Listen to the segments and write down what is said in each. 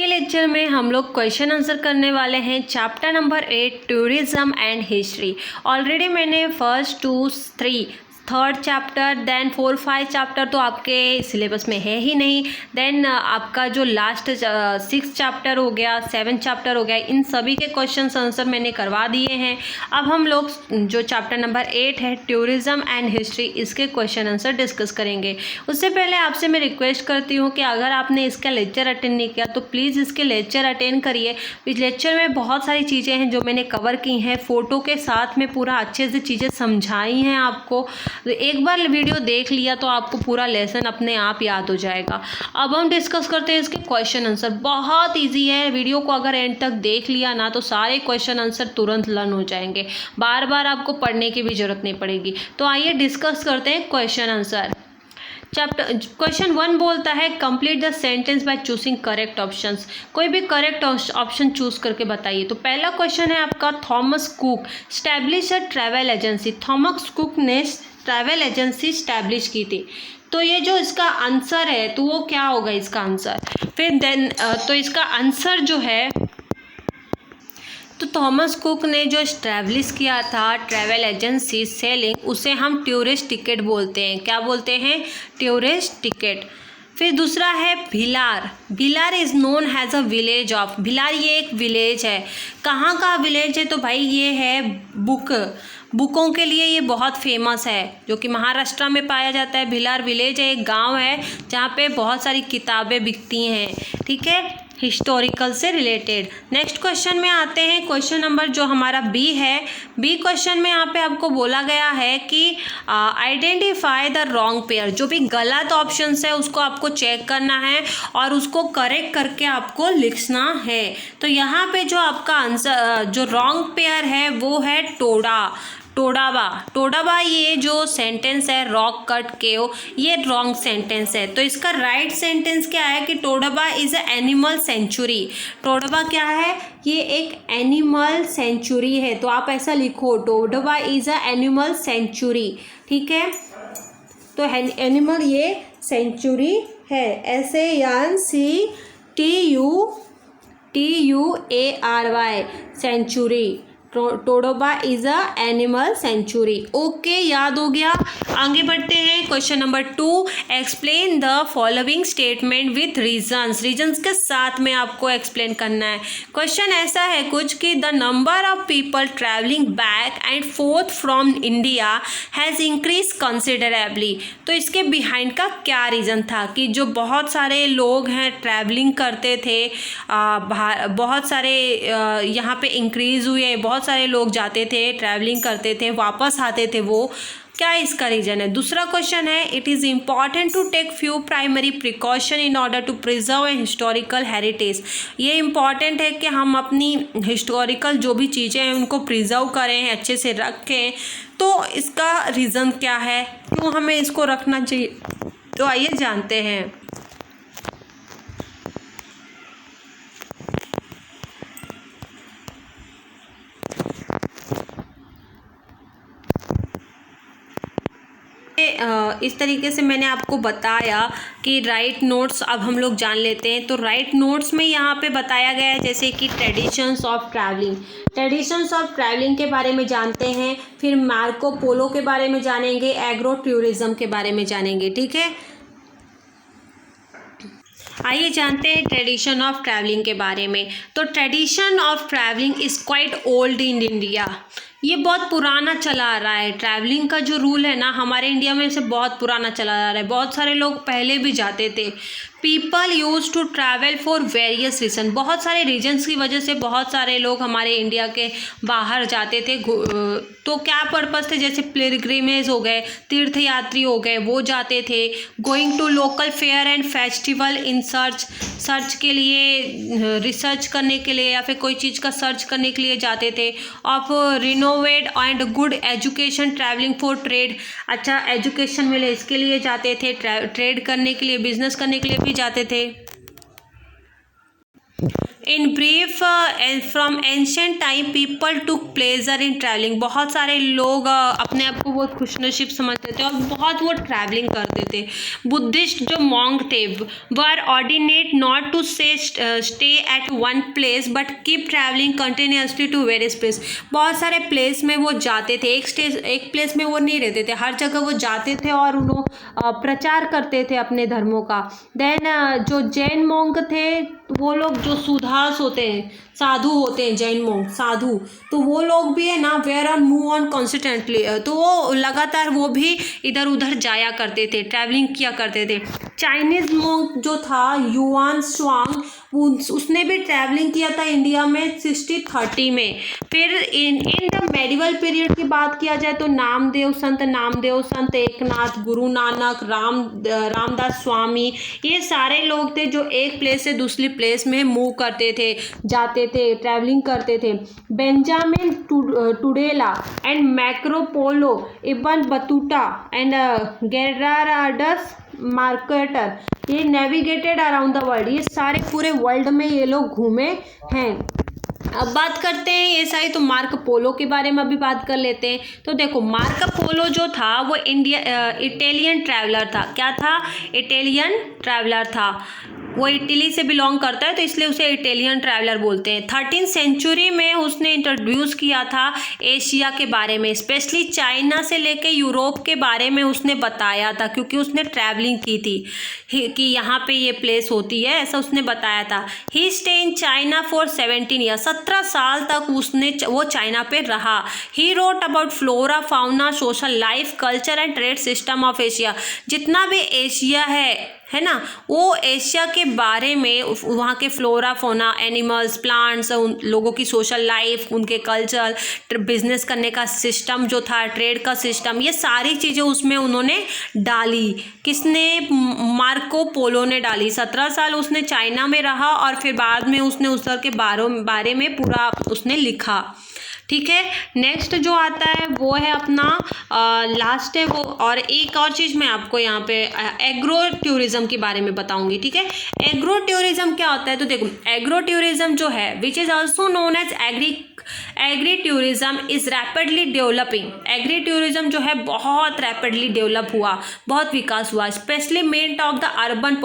के लेक्चर में हम लोग क्वेश्चन आंसर करने वाले हैं chapter number 8 tourism and history. Already मैंने first 2 3 third chapter then 4 5 chapter तो आपके सिलेबस में है ही नहीं। देन आपका जो लास्ट 6 चैप्टर हो गया, 7 चैप्टर हो गया, इन सभी के क्वेश्चन आंसर मैंने करवा दिए हैं। अब हम लोग जो चैप्टर नंबर 8 है टूरिज्म एंड हिस्ट्री, इसके क्वेश्चन आंसर डिस्कस करेंगे। उससे पहले आपसे मैं रिक्वेस्ट करती हूँ कि अगर आपने इसका लेक्चर अटेंड नहीं किया तो प्लीज़ इसके लेक्चर अटेंड करिए। इस लेक्चर में बहुत सारी चीज़ें हैं जो मैंने कवर की हैं, फ़ोटो के साथ में पूरा अच्छे से चीज़ें समझाई हैं आपको। तो एक बार वीडियो देख लिया तो आपको पूरा लेसन अपने आप याद हो जाएगा। अब हम डिस्कस करते हैं इसके क्वेश्चन आंसर। बहुत इजी है, वीडियो को अगर एंड तक देख लिया ना तो सारे क्वेश्चन आंसर तुरंत लर्न हो जाएंगे, बार बार आपको पढ़ने की भी ज़रूरत नहीं पड़ेगी। तो आइए डिस्कस करते हैं क्वेश्चन आंसर। चैप्टर क्वेश्चन 1 बोलता है complete the sentence by choosing correct options. कोई भी करेक्ट ऑप्शन चूज करके बताइए। तो पहला क्वेश्चन है आपका, Thomas cook establish a travel agency. Thomas cook ने ट्रैवल एजेंसी स्टैब्लिश की थी। तो ये जो इसका आंसर है तो वो क्या होगा इसका आंसर। फिर देन तो इसका आंसर जो है, तो थॉमस कुक ने जो इस्टेब्लिश किया था ट्रैवल एजेंसी सेलिंग, उसे हम टूरिस्ट टिकट बोलते हैं। क्या बोलते हैं? Tourist ticket. फिर दूसरा है Bhilar. Bhilar is known has a village of. Bhilar ये एक विलेज है। कहाँ का विलेज है? तो भाई ये है बुकों के लिए ये बहुत फेमस है, जो कि महाराष्ट्र में पाया जाता है। भिलार विलेज है, एक गांव है जहाँ पे बहुत सारी किताबें बिकती हैं। ठीक है, हिस्टोरिकल से रिलेटेड। नेक्स्ट क्वेश्चन में आते हैं। क्वेश्चन नंबर जो हमारा बी है, बी क्वेश्चन में यहाँ पे आपको बोला गया है कि आइडेंटिफाई द रॉन्ग पेयर। जो भी गलत ऑप्शंस है उसको आपको चेक करना है और उसको करेक्ट करके आपको लिखना है। तो यहाँ पे जो आपका आंसर जो रॉन्ग पेयर है वो है टोडाबा। ये जो सेंटेंस है रॉक कट केओ, ये रॉन्ग सेंटेंस है। तो इसका राइट सेंटेंस क्या है कि टोडाबा इज़ अ एनिमल सेंचुरी। टोडाबा क्या है? ये एक एनिमल सेंचुरी है। तो आप ऐसा लिखो, Tadoba is a animal sanctuary. ठीक है, तो एनिमल ये सेंचुरी है। SANCTUARY sanctuary. Tadoba is a animal sanctuary. Okay, याद हो गया। आगे बढ़ते हैं। Question number 2, explain the following statement with reasons. Reasons के साथ में आपको एक्सप्लेन करना है। क्वेश्चन ऐसा है कुछ कि the number of people travelling back and fourth from India has increase considerably. तो इसके बिहाइंड का क्या रीज़न था कि जो बहुत सारे लोग हैं ट्रैवलिंग करते थे, बहुत सारे यहाँ पे इंक्रीज़ हुए, बहुत सारे लोग जाते थे, ट्रैवलिंग करते थे, वापस आते थे। वो क्या इसका रीजन है? दूसरा क्वेश्चन है, it is important to take few primary precaution in order to preserve a historical heritage. ये इम्पॉर्टेंट है कि हम अपनी हिस्टोरिकल जो भी चीज़ें हैं उनको प्रिजर्व करें, अच्छे से रखें। तो इसका रीज़न क्या है, क्यों हमें इसको रखना चाहिए? तो आइए जानते हैं। इस तरीके से मैंने आपको बताया कि राइट नोट्स अब हम लोग जान लेते हैं। तो राइट नोट्स में यहाँ पे बताया गया है जैसे कि ट्रेडिशंस ऑफ ट्रैवलिंग के बारे में जानते हैं। फिर मार्को पोलो के बारे में जानेंगे, एग्रो टूरिज्म के बारे में जानेंगे। ठीक है, आइए जानते हैं ट्रेडिशन ऑफ ट्रैवलिंग के बारे में। तो tradition of travelling is quite old in India. ये बहुत पुराना चला आ रहा है। ट्रैवलिंग का जो रूल है ना हमारे इंडिया में से बहुत पुराना चला आ रहा है। बहुत सारे लोग पहले भी जाते थे। People use to travel for various reason. बहुत सारे रीजन्स की वजह से बहुत सारे लोग हमारे इंडिया के बाहर जाते थे। तो क्या पर्पज़ थे? जैसे पिलग्रिमेज हो गए, तीर्थयात्री हो गए, वो जाते थे। Going to local fair and festival in search के लिए, रिसर्च करने के लिए या फिर कोई चीज़ का सर्च करने के लिए जाते थे। Of renovate and good education, travelling for trade. अच्छा एजुकेशन मिले इसके लिए जाते थे, ट्रेड करने के लिए, बिजनेस करने के लिए भी जाते थे। In brief from ancient time people took pleasure in travelling. बहुत सारे लोग अपने आप को बहुत खुशनसीब समझते थे और बहुत वो ट्रैवलिंग करते थे। बुद्धिस्ट जो मॉन्क थे were ordained not to stay at one place but keep travelling continuously to various place. बहुत सारे प्लेस में वो जाते थे, एक प्लेस में वो नहीं रहते थे, हर जगह वो जाते थे और उन्होंने प्रचार करते थे अपने धर्मों का। देन जो जैन मॉन्क थे वो लोग जो सुधास होते हैं, साधु होते हैं, जैन मॉन्क साधु, तो वो लोग भी है ना where on move on constantly, तो वो लगातार वो भी इधर उधर जाया करते थे, ट्रैवलिंग किया करते थे। चाइनीज मॉन्क जो था युआन स्वांग, उसने भी ट्रैवलिंग किया था इंडिया में 60-30 में। फिर इन द मेडिवल पीरियड की बात किया जाए तो नामदेव, संत एकनाथ, गुरु नानक, रामदास स्वामी, ये सारे लोग थे जो एक प्लेस से दूसरी प्लेस में मूव करते थे, जाते थे, ट्रैवलिंग करते थे। बेंजामिन टुडेला एंड मैक्रो Polo, Ibn Battuta and Gerardus Mercator, ये नेविगेटेड अराउंड द वर्ल्ड, ये सारे पूरे वर्ल्ड में ये लोग घूमे हैं। अब बात करते हैं ये सारी, तो मार्को पोलो के बारे में अभी बात कर लेते हैं। तो देखो मार्को पोलो जो था वो इटालियन ट्रैवलर था। क्या था? इटालियन ट्रैवलर था। वो इटली से बिलोंग करता है तो इसलिए उसे इटालियन ट्रैवलर बोलते हैं। 13th सेंचुरी में उसने इंट्रोड्यूस किया था एशिया के बारे में, स्पेशली चाइना से लेके यूरोप के बारे में उसने बताया था, क्योंकि उसने ट्रैवलिंग की थी कि यहाँ पे ये प्लेस होती है, ऐसा उसने बताया था। He stay in China for 17 year, 17 साल तक वो चाइना पे रहा। He wrote about flora, fauna, social life, culture and trade system of Asia. जितना भी एशिया है ना, वो एशिया के बारे में, वहाँ के फ्लोरा, फौना, एनिमल्स, प्लांट्स, उन लोगों की सोशल लाइफ, उनके कल्चर, बिजनेस करने का सिस्टम जो था, ट्रेड का सिस्टम, ये सारी चीज़ें उसमें उन्होंने डाली। किसने? मार्को पोलो ने डाली। 17 साल उसने चाइना में रहा और फिर बाद में उसने उस तरह के बारे में पूरा उसने लिखा। ठीक है, नेक्स्ट जो आता है वो है अपना लास्ट है वो। और एक और चीज़ मैं आपको यहाँ पे एग्रो टूरिज्म के बारे में बताऊंगी। ठीक है, एग्रो टूरिज्म क्या होता है? तो देखो एग्रो टूरिज्म जो है which is also known as agri tourism is rapidly developing. Agri tourism जो है बहुत रैपिडली डेवलप हुआ, बहुत विकास हुआ, specially meant of the urban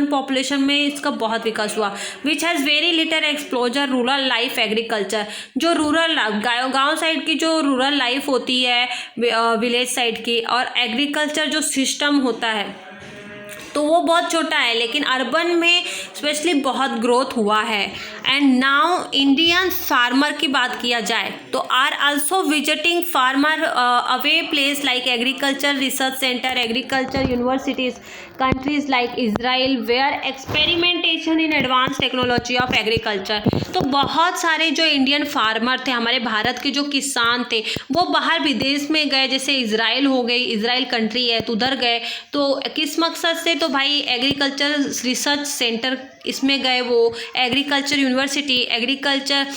population में इसका बहुत विकास हुआ। Which has very little exposure rural life, agriculture, जो रूरल गांव साइड की जो रूरल लाइफ होती है, विलेज साइड की, और एग्रीकल्चर जो सिस्टम होता है तो वो बहुत छोटा है, लेकिन अर्बन में स्पेशली बहुत ग्रोथ हुआ है। एंड नाउ इंडियन फार्मर की बात किया जाए तो are also visiting farmer away place like agriculture research centre, agriculture universities, countries like Israel where experimentation in advance technology of agriculture. तो बहुत सारे जो इंडियन फार्मर थे, हमारे भारत के जो किसान थे, वो बाहर विदेश में गए, जैसे इजराइल हो गई, इजराइल कंट्री है तो उधर गए। तो किस मकसद से? तो भाई एग्रीकल्चर रिसर्च सेंटर इसमें गए, वो एग्रीकल्चर यूनिवर्सिटी, एग्रीकल्चर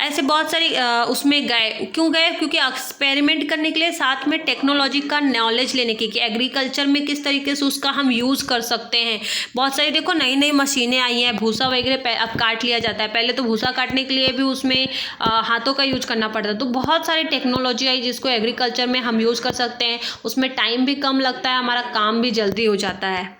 ऐसे बहुत सारी उसमें गए। क्यों गए? क्योंकि एक्सपेरिमेंट करने के लिए, साथ में टेक्नोलॉजी का नॉलेज लेने की कि एग्रीकल्चर में किस तरीके से उसका हम यूज़ कर सकते हैं। बहुत सारी देखो नई नई मशीनें आई हैं, भूसा वगैरह अब काट लिया जाता है, पहले तो भूसा काटने के लिए भी उसमें हाथों का यूज करना पड़ता है। तो बहुत सारी टेक्नोलॉजी आई जिसको एग्रीकल्चर में हम यूज़ कर सकते हैं, उसमें टाइम भी कम लगता है, हमारा काम भी जल्दी हो जाता है।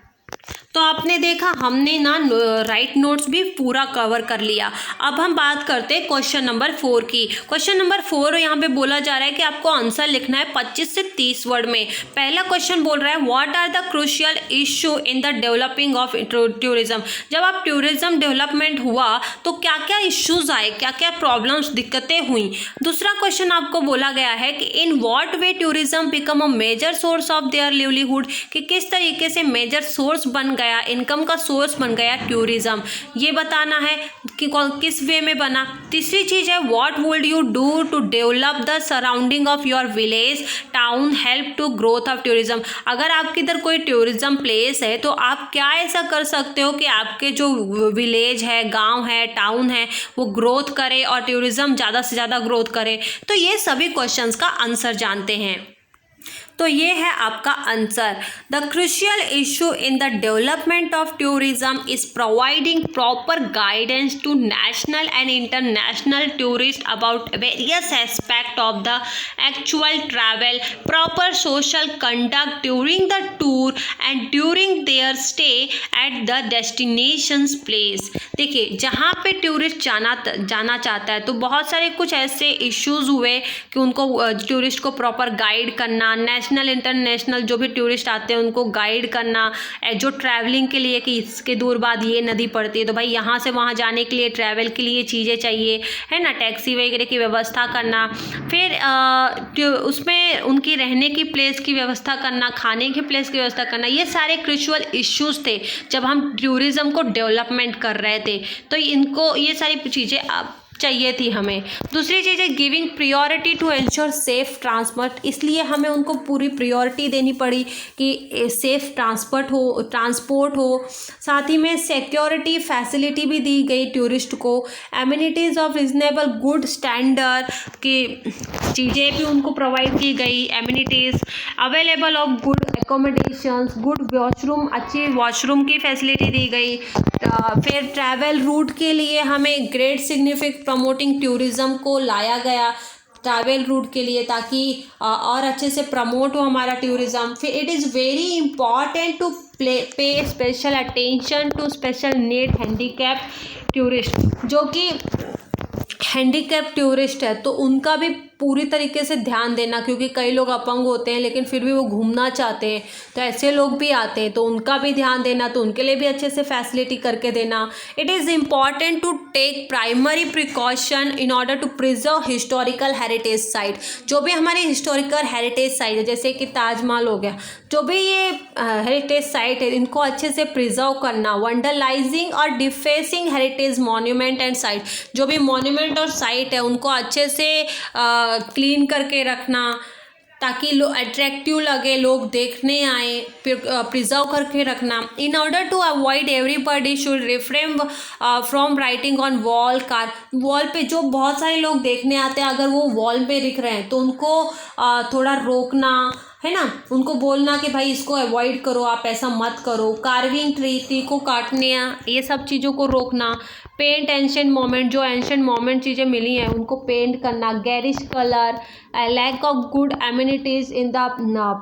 तो आपने देखा हमने ना राइट नोट्स भी पूरा कवर कर लिया। अब हम बात करते हैं क्वेश्चन नंबर 4 की। क्वेश्चन नंबर 4 यहाँ पे बोला जा रहा है कि आपको आंसर लिखना है 25 से 30 वर्ड में। पहला क्वेश्चन बोल रहा है what are the crucial issue in the developing of tourism. जब आप टूरिज्म डेवलपमेंट हुआ तो क्या क्या इश्यूज आए, क्या क्या प्रॉब्लम्स, दिक्कतें हुई। दूसरा क्वेश्चन आपको बोला गया है कि in what way tourism become a major source of their livelihood, कि किस तरीके से मेजर सोर्स बन गया, इनकम का सोर्स बन गया टूरिज्म, ये बताना है कि किस वे में बना। तीसरी चीज है what would you do to develop the surrounding of your village town help to growth of tourism. अगर आपके इधर कोई टूरिज्म प्लेस है तो आप क्या ऐसा कर सकते हो कि आपके जो विलेज है, गांव है, टाउन है, वो ग्रोथ करे और टूरिज्म ज़्यादा से ज़्यादा ग्रोथ करे। तो ये सभी क्वेश्चंस का आंसर जानते हैं। तो ये है आपका answer. The crucial issue in the development of tourism is providing proper guidance to national and international tourists about various aspects of the actual travel, proper social conduct during the tour and during their stay at the destination's place। देखिए जहाँ पे tourist जाना चाहता है तो बहुत सारे कुछ ऐसे इश्यूज हुए कि उनको टूरिस्ट को प्रॉपर गाइड करना, नेशनल इंटरनेशनल जो भी टूरिस्ट आते हैं उनको गाइड करना, जो ट्रैवलिंग के लिए कि इसके दूर बाद ये नदी पड़ती है तो भाई यहाँ से वहाँ जाने के लिए ट्रैवल के लिए चीज़ें चाहिए, है ना, टैक्सी वगैरह की व्यवस्था करना, फिर उसमें उनकी रहने की प्लेस की व्यवस्था करना, खाने की प्लेस की व्यवस्था करना, ये सारे क्रूशियल इश्यूज थे जब हम टूरिज़्म को डेवलपमेंट कर रहे थे। तो इनको ये सारी चीज़ें अब चाहिए थी हमें। दूसरी चीज़ है giving priority to ensure safe transport, इसलिए हमें उनको पूरी प्रियोरिटी देनी पड़ी कि सेफ ट्रांसपोर्ट हो। साथ ही में सिक्योरिटी फैसिलिटी भी दी गई टूरिस्ट को। Amenities of reasonable good standard की चीज़ें भी उनको प्रोवाइड की गई। Amenities available of good accommodations, good washroom, अच्छी वॉशरूम की फैसिलिटी दी गई। फिर ट्रैवल रूट के लिए हमें ग्रेट सिग्निफिकेंट प्रमोटिंग टूरिज़्म को लाया गया ट्रैवल रूट के लिए, ताकि और अच्छे से प्रमोट हो हमारा टूरिज़्म। फिर it is very important to pay special attention to special need handicap tourist, जो कि हैंडीकैप टूरिस्ट है तो उनका भी पूरी तरीके से ध्यान देना, क्योंकि कई लोग अपंग होते हैं लेकिन फिर भी वो घूमना चाहते हैं, तो ऐसे लोग भी आते हैं तो उनका भी ध्यान देना, तो उनके लिए भी अच्छे से फैसिलिटी करके देना। It is important to take primary precaution in order to preserve historical heritage site, जो भी हमारे हिस्टोरिकल हेरिटेज साइट है जैसे कि ताजमहल हो गया, जो भी ये हेरिटेज साइट है इनको अच्छे से प्रिजर्व करना। वंडरलाइजिंग और डिफेसिंग हेरिटेज मॉन्यूमेंट एंड साइट, जो भी मॉन्यूमेंट और साइट है उनको अच्छे से क्लीन करके रखना ताकि अट्रैक्टिव लगे, लोग देखने आए, प्रिजर्व करके रखना। In order to avoid everybody should refrain from writing on wall पे जो बहुत सारे लोग देखने आते हैं, अगर वो वॉल पे लिख रहे हैं तो उनको थोड़ा रोकना, है ना, उनको बोलना कि भाई इसको अवॉइड करो, आप ऐसा मत करो। कार्विंग ट्री को काटने, ये सब चीज़ों को रोकना। पेंट एंशेंट मोमेंट, जो एंशेंट मोमेंट चीज़ें मिली हैं उनको पेंट करना। Garish colour, lack of good amenities in the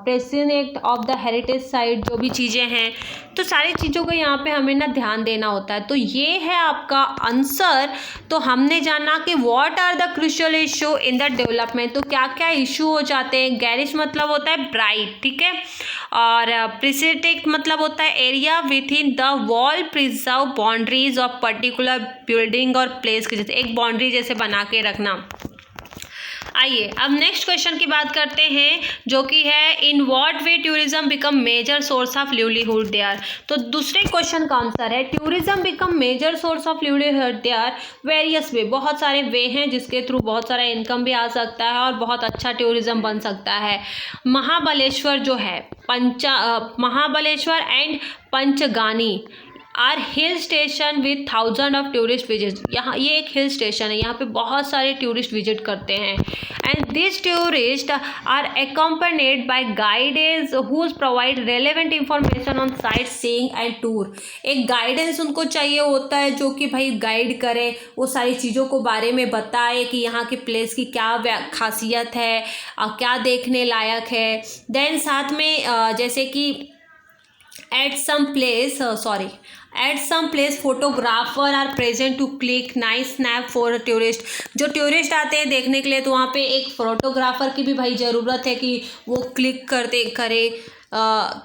precinct of the heritage site, जो भी चीज़ें हैं तो सारी चीज़ों को यहाँ पे हमें ना ध्यान देना होता है। तो ये है आपका आंसर। तो हमने जाना कि what are the crucial issue in the development, तो क्या क्या इशू हो जाते हैं। गैरिश मतलब होता है ब्राइट, ठीक है, और प्रिसिटेट मतलब होता है area with in the wall preserve boundaries of particular building और प्लेस के, जैसे एक बाउंड्री जैसे बना के रखना। आइए अब नेक्स्ट क्वेश्चन की बात करते हैं, जो कि है in what way tourism become major source of livelihood their. तो दूसरे क्वेश्चन का आंसर है tourism become major source of livelihood their various way, बहुत सारे वे हैं जिसके थ्रू बहुत सारा इनकम भी आ सकता है और बहुत अच्छा टूरिज्म बन सकता है। महाबलेश्वर जो है Mahabaleshwar and Panchgani are hill station with 1000 of tourist visit, यहाँ ये एक हिल स्टेशन है, यहाँ पे बहुत सारे टूरिस्ट विजिट करते हैं। And this tourist are accompanied by guidance whose provide relevant information on sightseeing and tour, एक गाइडेंस उनको चाहिए होता है जो कि भाई गाइड करे, वो सारी चीज़ों को बारे में बताए कि यहाँ के प्लेस की क्या खासियत है, क्या देखने लायक है। देन साथ में जैसे कि at some place photographer are present to click nice snap for a tourist, जो टूरिस्ट आते हैं देखने के लिए तो वहाँ पे एक फोटोग्राफर की भी भाई ज़रूरत है कि वो क्लिक करे,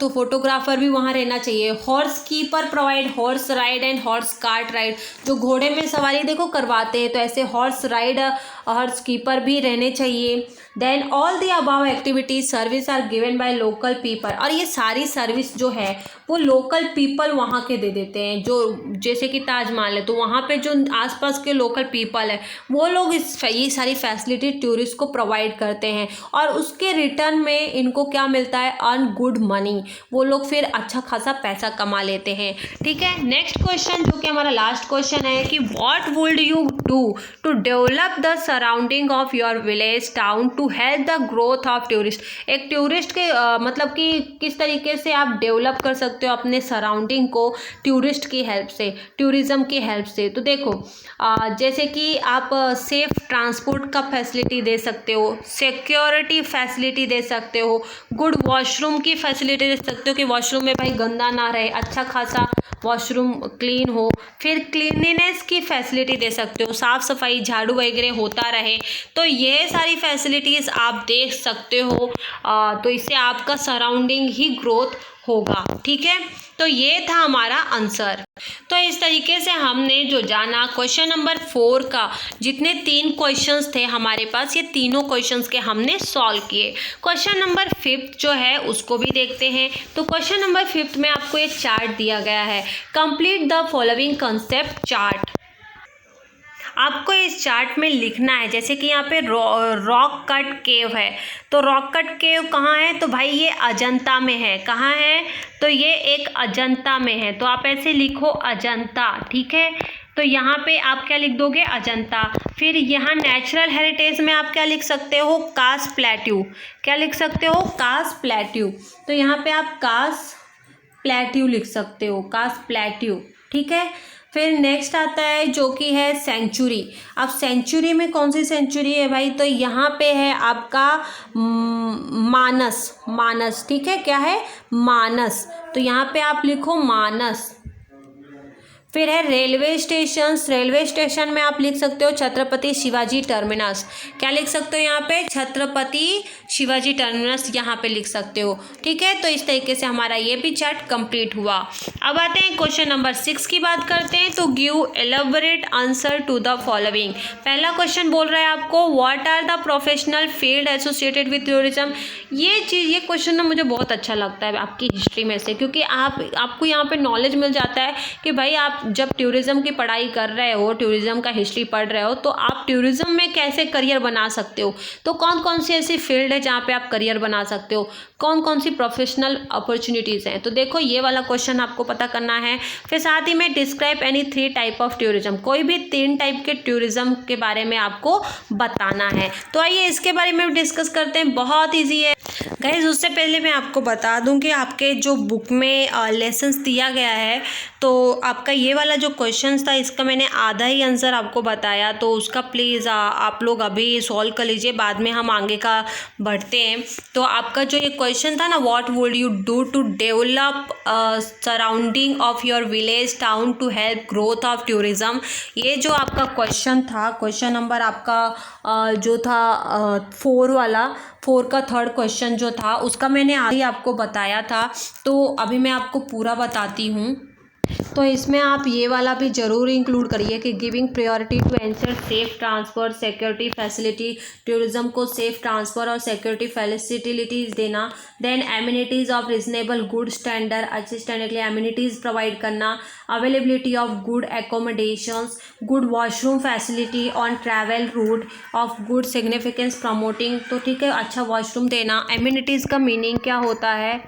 तो फोटोग्राफर भी वहाँ रहना चाहिए। Horse keeper provide horse ride and horse cart ride, जो घोड़े में सवारी देखो करवाते हैं तो ऐसे हॉर्स कीपर भी रहने चाहिए। Then all the above activities service are given by local people, और ये सारी सर्विस जो है वो लोकल पीपल वहाँ के दे देते हैं, जो जैसे कि ताजमहल है तो वहाँ पे जो आसपास के लोकल पीपल है वो लोग ये सारी फैसिलिटी टूरिस्ट को प्रोवाइड करते हैं, और उसके रिटर्न में इनको क्या मिलता है, अर्न गुड गुड मनी, वो लोग फिर अच्छा खासा पैसा कमा लेते हैं। ठीक है, नेक्स्ट क्वेश्चन जो कि हमारा लास्ट क्वेश्चन है कि what would you do to develop the surrounding of your village town to help the growth of tourist. एक टूरिस्ट के मतलब कि किस तरीके से आप डेवलप कर सकते हो अपने सराउंडिंग को टूरिस्ट की हेल्प से, टूरिज़्म की हेल्प से। तो देखो जैसे कि आप सेफ ट्रांसपोर्ट का फैसिलिटी दे सकते हो, सिक्योरिटी फैसिलिटी दे सकते हो, गुड वॉशरूम की फैसिलिटी दे सकते हो कि वॉशरूम में भाई गंदा ना रहे, अच्छा खासा वॉशरूम क्लीन हो। फिर क्लीनिनेस की फैसिलिटी दे सकते हो, साफ़ सफाई झाड़ू वगैरह होता रहे। तो ये सारी फैसिलिटीज़ आप देख सकते हो, तो इससे आपका सराउंडिंग ही ग्रोथ होगा। ठीक है, तो ये था हमारा आंसर। तो इस तरीके से हमने जो जाना क्वेश्चन नंबर 4 का, जितने 3 क्वेश्चंस थे हमारे पास, ये तीनों क्वेश्चंस के हमने सॉल्व किए। क्वेश्चन नंबर 5 जो है उसको भी देखते हैं। तो क्वेश्चन नंबर 5 में आपको एक चार्ट दिया गया है, complete the following concept chart. आपको इस चार्ट में लिखना है, जैसे कि यहाँ पे रॉक कट केव है, तो रॉक कट केव कहाँ है, तो भाई ये अजंता में है। कहाँ है, तो ये एक अजंता में है, तो आप ऐसे लिखो अजंता। ठीक है, तो यहाँ पे आप क्या लिख दोगे, अजंता। फिर यहाँ नेचुरल हेरिटेज में आप क्या लिख सकते हो, कास प्लेट्यू। क्या लिख सकते हो, कास प्लेट्यू। तो यहाँ पे आप कास प्लेट्यू लिख सकते हो, कास प्लेट्यू। ठीक है, फिर नेक्स्ट आता है जो कि है सेंचुरी। अब सेंचुरी में कौन सी सेंचुरी है भाई, तो यहाँ पे है आपका मानस। ठीक है, क्या है, मानस। तो यहाँ पे आप लिखो मानस। फिर है रेलवे स्टेशन में आप लिख सकते हो छत्रपति शिवाजी टर्मिनस। क्या लिख सकते हो यहाँ पे, छत्रपति शिवाजी टर्मिनस यहाँ पे लिख सकते हो। ठीक है, तो इस तरीके से हमारा ये भी चार्ट कंप्लीट हुआ। अब आते हैं क्वेश्चन नंबर 6 की बात करते हैं। तो give elaborate answer to the following. पहला क्वेश्चन बोल रहा है आपको what are the professional field associated with tourism. ये क्वेश्चन ना मुझे बहुत अच्छा लगता है आपकी हिस्ट्री में से, क्योंकि आपको यहाँ पे नॉलेज मिल जाता है कि भाई आप जब टूरिज़्म की पढ़ाई कर रहे हो, टूरिज़्म का हिस्ट्री पढ़ रहे हो, तो आप टूरिज़्म में कैसे करियर बना सकते हो। तो कौन कौन सी ऐसी फील्ड है जहाँ पे आप करियर बना सकते हो, कौन कौन सी प्रोफेशनल अपॉर्चुनिटीज़ हैं। तो देखो ये वाला क्वेश्चन आपको पता करना है। फिर साथ ही में describe any 3 type of tourism, कोई भी 3 टाइप के टूरिज़्म के बारे में आपको बताना है। तो आइए इसके बारे में डिस्कस करते हैं, बहुत ईजी है गाइज। उससे पहले मैं आपको बता दूं कि आपके जो बुक में लेसन्स दिया गया है, तो आपका ये वाला जो क्वेश्चन था इसका मैंने आधा ही आंसर आपको बताया, तो उसका प्लीज़ आप लोग अभी सॉल्व कर लीजिए, बाद में हम आगे का बढ़ते हैं। तो आपका जो ये क्वेश्चन था ना, what would you do to develop surrounding of your village town to help growth of tourism, ये जो आपका क्वेश्चन था, क्वेश्चन नंबर आपका जो था 4 का 3rd क्वेश्चन जो था उसका मैंने आगे आपको बताया था। तो अभी मैं आपको पूरा बताती हूँ। तो इसमें आप ये वाला भी ज़रूर इंक्लूड करिए कि giving priority to ensure safe transfer security facility, tourism को सेफ ट्रांसफ़र और सिक्योरिटी फैसिलिटीज़ देना। Then amenities of reasonable good standard, अच्छे स्टैंडर्ड के लिए एमिनिटीज़ प्रोवाइड करना। Availability of good accommodations, good washroom facility on travel route of good significance promoting. तो ठीक है, अच्छा वॉशरूम देना। एमिनिटीज़ का मीनिंग क्या होता है,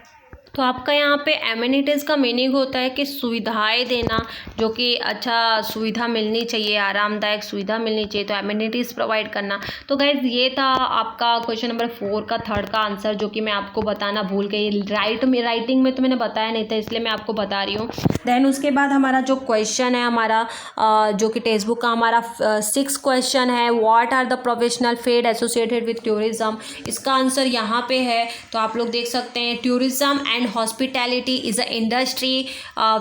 तो आपका यहाँ पे एमिनिटीज़ का मीनिंग होता है कि सुविधाएं देना, जो कि अच्छा सुविधा मिलनी चाहिए, आरामदायक सुविधा मिलनी चाहिए, तो एमिनिटीज़ प्रोवाइड करना। तो गाइज ये था आपका क्वेश्चन नंबर 4 का 3rd का आंसर, जो कि मैं आपको बताना भूल गई। राइटिंग में तो मैंने बताया नहीं था, इसलिए मैं आपको बता रही हूँ। देन उसके बाद हमारा जो क्वेश्चन है हमारा जो कि टेक्स्ट बुक का हमारा 6th क्वेश्चन है, what are the professional field associated with tourism. इसका आंसर यहाँ पे है, तो आप लोग देख सकते हैं, tourism and hospitality is an industry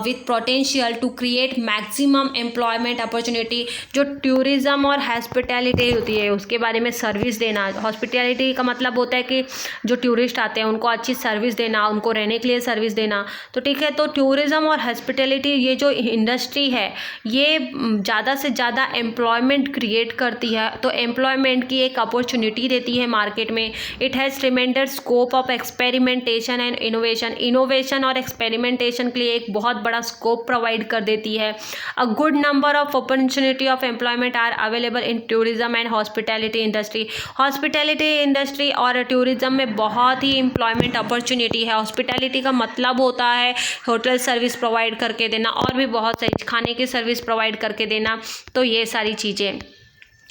with potential to create maximum employment opportunity। जो टूरिज़्म और हॉस्पिटैलिटी होती है उसके बारे में सर्विस देना। हॉस्पिटैलिटी का मतलब होता है कि जो टूरिस्ट आते हैं उनको अच्छी सर्विस देना, उनको रहने के लिए सर्विस देना। तो ठीक है, तो टूरिज़्म और हॉस्पिटैलिटी ये जो इंडस्ट्री है ये ज़्यादा से ज़्यादा एम्प्लॉयमेंट क्रिएट करती है, तो एम्प्लॉयमेंट की एक अपॉर्चुनिटी देती है मार्केट में। It has tremendous scope of experimentation and innovation. Innovation और एक्सपेरिमेंटेशन के लिए एक बहुत बड़ा स्कोप प्रोवाइड कर देती है। A good number of opportunity of employment are available in tourism and hospitality industry. Hospitality industry और टूरिज्म में बहुत ही एम्प्लॉयमेंट अपॉर्चुनिटी है। हॉस्पिटैलिटी का मतलब होता है होटल सर्विस प्रोवाइड करके देना और भी बहुत सारी खाने की सर्विस प्रोवाइड करके देना, तो ये सारी चीज़ें।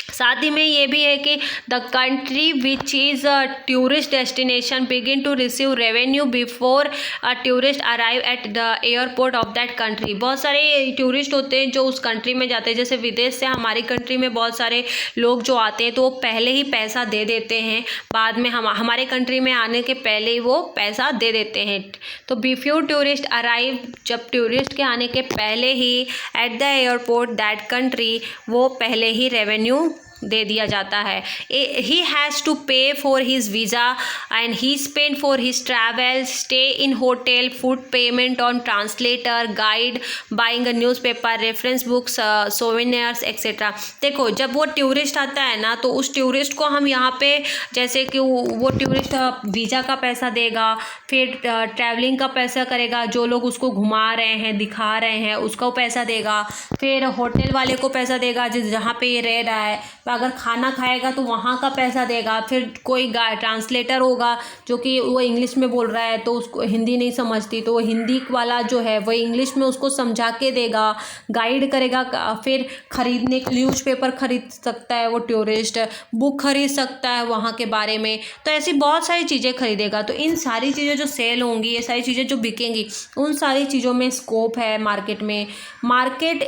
साथ ही में ये भी है कि the country which is a tourist destination begin to receive revenue before a tourist arrive at the airport of that country. बहुत सारे टूरिस्ट होते हैं जो उस कंट्री में जाते हैं, जैसे विदेश से हमारी कंट्री में बहुत सारे लोग जो आते हैं तो वो पहले ही पैसा दे देते हैं, बाद में हमारे कंट्री में आने के पहले ही वो पैसा दे देते हैं। तो बिफोर टूरिस्ट अराइव, जब टूरिस्ट के आने के पहले ही at the airport that country, वो पहले ही रेवेन्यू दे दिया जाता है। He has to pay for his visa and he spend for his travel, stay in hotel, food payment on translator, guide, buying a newspaper, reference books, souvenirs etcetera. देखो, जब वो टूरिस्ट आता है ना, तो उस टूरिस्ट को हम यहाँ पे जैसे कि वो टूरिस्ट वीज़ा का पैसा देगा, फिर ट्रैवलिंग का पैसा करेगा, जो लोग उसको घुमा रहे हैं, दिखा रहे हैं, उसको पैसा देगा, फिर होटल वाले को पैसा देगा जहाँ पे ये रह रहा है, अगर खाना खाएगा तो वहाँ का पैसा देगा, फिर कोई ट्रांसलेटर होगा जो कि वो इंग्लिश में बोल रहा है तो उसको हिंदी नहीं समझती, तो वो हिंदी वाला जो है वो इंग्लिश में उसको समझा के देगा, गाइड करेगा। फिर खरीदने न्यूज़पेपर खरीद सकता है वो टूरिस्ट, बुक खरीद सकता है वहाँ के बारे में, तो ऐसी बहुत सारी चीज़ें खरीदेगा। तो इन सारी चीज़ें जो सेल होंगी, ये सारी चीज़ें जो बिकेंगी, उन सारी चीज़ों में स्कोप है मार्केट में। मार्केट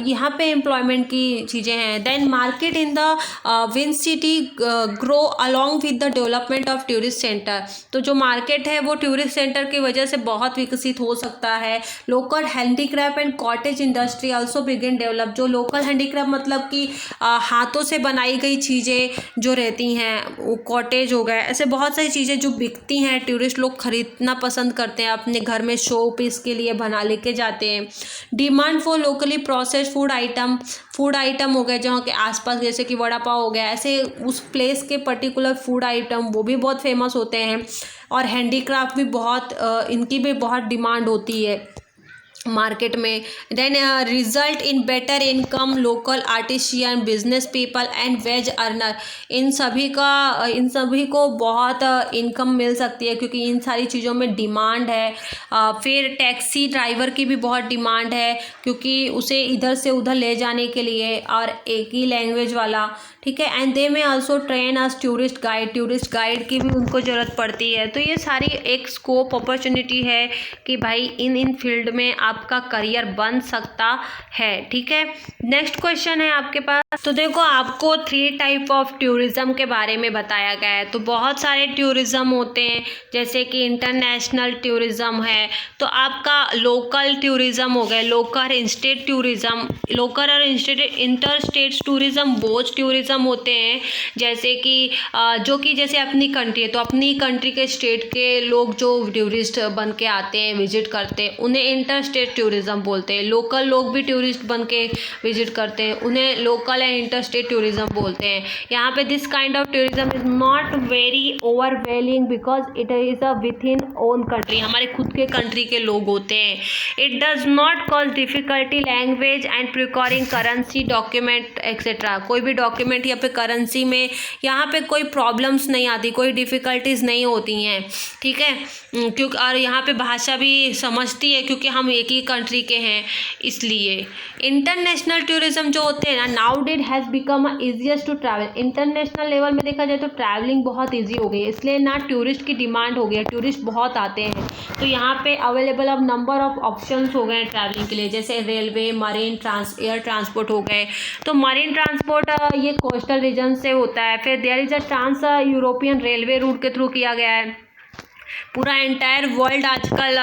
यहाँ पे एम्प्लॉयमेंट की चीज़ें हैं। Then market in the win city grow along with the development of tourist centre. तो जो मार्केट है वो टूरिस्ट सेंटर की वजह से बहुत विकसित हो सकता है। Local handicraft and cottage industry also begin develop. जो लोकल हैंडीक्राफ्ट मतलब कि हाथों से बनाई गई चीज़ें जो रहती हैं, वो कॉटेज हो गए, ऐसे बहुत सारी चीज़ें जो बिकती हैं, टूरिस्ट लोग खरीदना पसंद करते हैं, अपने घर में शो पीस के लिए बना लेके जाते हैं। Demand for locally processed food item हो गए जहाँ के आसपास, जैसे कि वड़ा पाव हो गया, ऐसे उस प्लेस के पर्टिकुलर फूड आइटम वो भी बहुत फेमस होते हैं। और हैंडीक्राफ्ट भी बहुत इनकी भी बहुत डिमांड होती है मार्केट में। Then result in better income local artisan, business people and wage earner. इन सभी को बहुत इनकम मिल सकती है क्योंकि इन सारी चीज़ों में डिमांड है। फिर टैक्सी ड्राइवर की भी बहुत डिमांड है क्योंकि उसे इधर से उधर ले जाने के लिए, और एक ही लैंग्वेज वाला, ठीक है। And they may also train as tourist guide की भी उनको ज़रूरत पड़ती है। तो ये सारी एक स्कोप अपॉर्चुनिटी है कि भाई इन फील्ड में आपका करियर बन सकता है, ठीक है। नेक्स्ट क्वेश्चन है आपके पास। तो देखो, आपको 3 टाइप ऑफ टूरिज़्म के बारे में बताया गया है। तो बहुत सारे टूरिज़्म होते हैं, जैसे कि इंटरनेशनल टूरिज़्म है, तो आपका लोकल टूरिज़्म हो गए, लोकल स्टेट टूरिज़्म, लोकल और inter state tourism, both tourism होते हैं। जैसे कि जो कि जैसे अपनी कंट्री है तो अपनी कंट्री के स्टेट के लोग जो टूरिस्ट बन के आते हैं, विजिट करते हैं, उन्हें इंटर स्टेट टूरिज़्म बोलते हैं। लोकल लोग भी टूरिस्ट बन के विजिट करते हैं, उन्हें local and inter state tourism बोलते हैं। यहाँ पे this kind of tourism is not very overwhelming because it is a within own country, हमारे खुद के कंट्री के लोग होते हैं। It does not cause difficulty language and procuring currency document etcetera. कोई भी डॉक्यूमेंट या फिर करेंसी में यहाँ पे कोई प्रॉब्लम्स नहीं आती, कोई डिफ़िकल्टीज नहीं होती हैं, ठीक है। क्योंकि और यहाँ पे भाषा भी समझती है क्योंकि हम एक ही कंट्री के हैं, इसलिए। इंटरनेशनल टूरिज्म जो होते हैं ना, now that has become easiest to travel. International level में देखा जाए तो ट्रैवलिंग बहुत ईजी हो गई है, इसलिए ना टूरिस्ट की डिमांड हो गई है, टूरिस्ट बहुत आते हैं। तो यहाँ पे अवेलेबल अब नंबर ऑफ ऑप्शंस हो गए ट्रैवलिंग के लिए, जैसे रेलवे, मरीन एयर ट्रांसपोर्ट हो गए। तो मरीन ट्रांसपोर्ट ये कोस्टल रीजन से होता है। फिर there is a trans European railway route के थ्रू किया गया है। पूरा एंटायर वर्ल्ड आजकल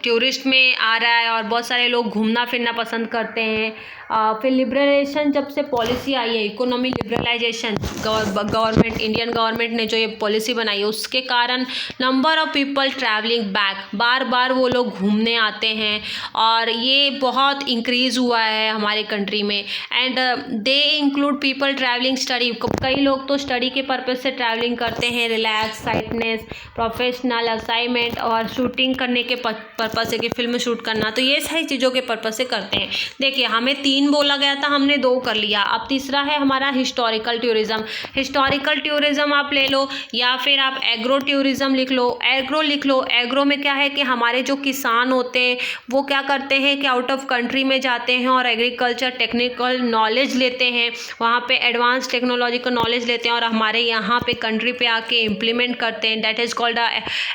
टूरिस्ट में आ रहा है और बहुत सारे लोग घूमना फिरना पसंद करते हैं। फिर लिबरलाइजेशन, जब से पॉलिसी आई है economy liberalisation, government, Indian government ने जो ये पॉलिसी बनाई है उसके कारण number of people travelling back, बार बार वो लोग घूमने आते हैं और ये बहुत इंक्रीज़ हुआ है हमारे कंट्री में। And they include people travelling study, कई लोग तो स्टडी के पर्पज़ से ट्रैवलिंग करते हैं, रिलैक्स, साइटनेस, प्रोफेशनल असाइनमेंट और शूटिंग करने के पर्पज़ से कि फिल्म शूट करना, तो ये सारी चीज़ों के पर्पज़ से करते हैं। देखिए हमें 3 बोला गया था, हमने 2 कर लिया। अब तीसरा है हमारा हिस्टोरिकल टूरिज़्म। हिस्टोरिकल टूरिज़्म आप ले लो या फिर आप एग्रो टूरिज़्म लिख लो, एग्रो लिख लो। एग्रो में क्या है कि हमारे जो किसान होते हैं वो क्या करते हैं कि आउट ऑफ कंट्री में जाते हैं और एग्रीकल्चर टेक्निकल नॉलेज लेते हैं, वहाँ पे एडवांस टेक्नोलॉजी का नॉलेज लेते हैं और हमारे यहाँ पे कंट्री पे आके इम्प्लीमेंट करते हैं। That is called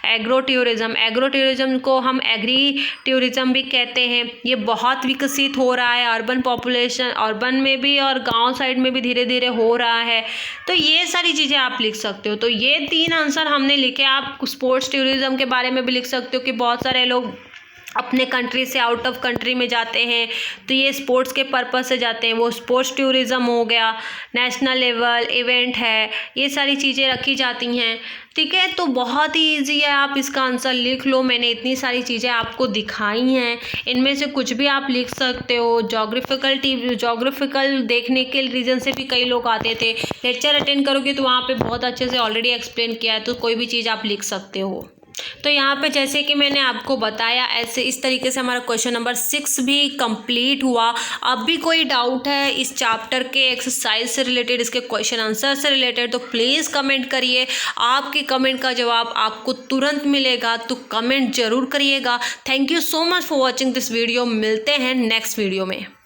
agro tourism. Agro tourism को हम एग्री टूरिज़्म भी कहते हैं। ये बहुत विकसित हो रहा है, अर्बन पॉपुलेशन, अर्बन में भी और गांव साइड में भी धीरे धीरे हो रहा है। तो ये सारी चीज़ें आप लिख सकते हो। तो ये 3 आंसर हमने लिखे। आप स्पोर्ट्स टूरिज़्म के बारे में भी लिख सकते हो कि बहुत सारे लोग अपने कंट्री से आउट ऑफ कंट्री में जाते हैं तो ये स्पोर्ट्स के पर्पस से जाते हैं, वो स्पोर्ट्स टूरिज़्म हो गया। नेशनल लेवल इवेंट है, ये सारी चीज़ें रखी जाती हैं। ठीक है, तो बहुत ही ईजी है, आप इसका आंसर लिख लो। मैंने इतनी सारी चीज़ें आपको दिखाई हैं, इनमें से कुछ भी आप लिख सकते हो। जोग्राफिकल देखने के रीज़न से भी कई लोग आते थे। लेक्चर अटेंड करोगे तो वहाँ पे बहुत अच्छे से ऑलरेडी एक्सप्लेन किया है, तो कोई भी चीज़ आप लिख सकते हो। तो यहाँ पे जैसे कि मैंने आपको बताया, ऐसे इस तरीके से हमारा क्वेश्चन नंबर 6 भी कंप्लीट हुआ। अब भी कोई डाउट है इस चैप्टर के एक्सरसाइज से रिलेटेड, इसके क्वेश्चन आंसर से रिलेटेड, तो प्लीज़ कमेंट करिए। आपके कमेंट का जवाब आपको तुरंत मिलेगा, तो कमेंट जरूर करिएगा। Thank you so much for watching this video. मिलते हैं नेक्स्ट वीडियो में।